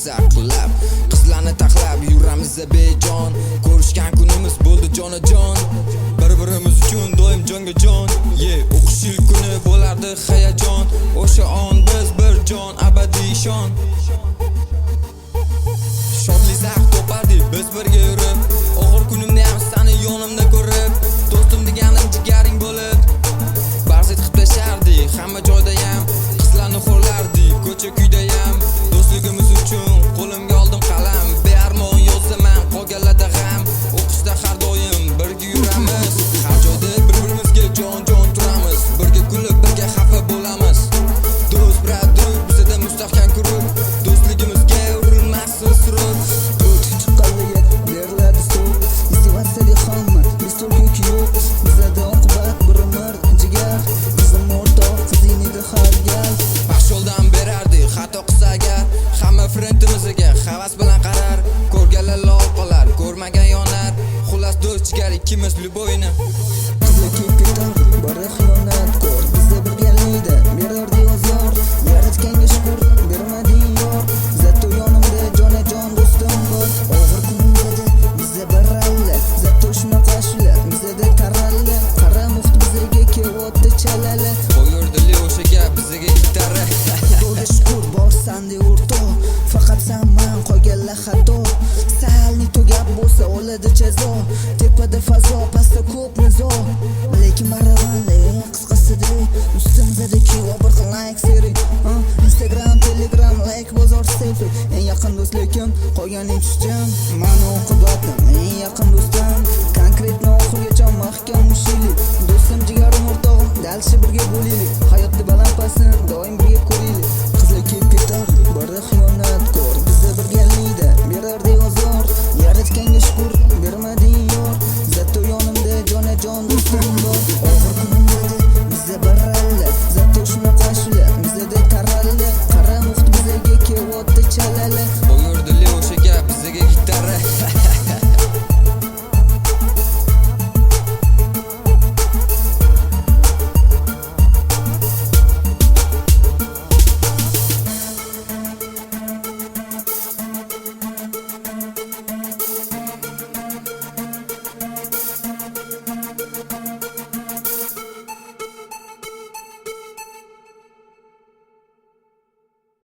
saqlab, qizlarni taxlab yuramiz bejon. Ko'rishgan kunimiz bo'ldi jonajon, bir-birimiz uchun doim jonga jon. O'qish yil kuni bo'lardi hayajon, o'sha on biz bir jon abadiy shon. Shodlik zavq topardik biz birga yurib, og'ir kunimda ham seni yonimda ko'rib, do'stim deganim jigaring bo'lib, ba'zit qilib tashardik hamma joyda ham, qizlarni xo'rlardik ko'cha kuyda ham. Do'stligimiz uchun qo'limga oldim qalam, bearmon yozaman qolganlarda g'am. O'qishda har doim birga yuramiz, har joyda bir-birimizga jon-jon turamiz, birga kulib birga xafa bo'lamiz. Do'st birodar bizda mustahkam guruh, do'stligimizga urilmasin surur. Yo'ldan berardik xato qilsa agar, hamma frendimizga havas bilan qarar. Ko'rganlar lol qolar, ko'rmagan yonar. Xullas do'st jigar ikkimiz любойni.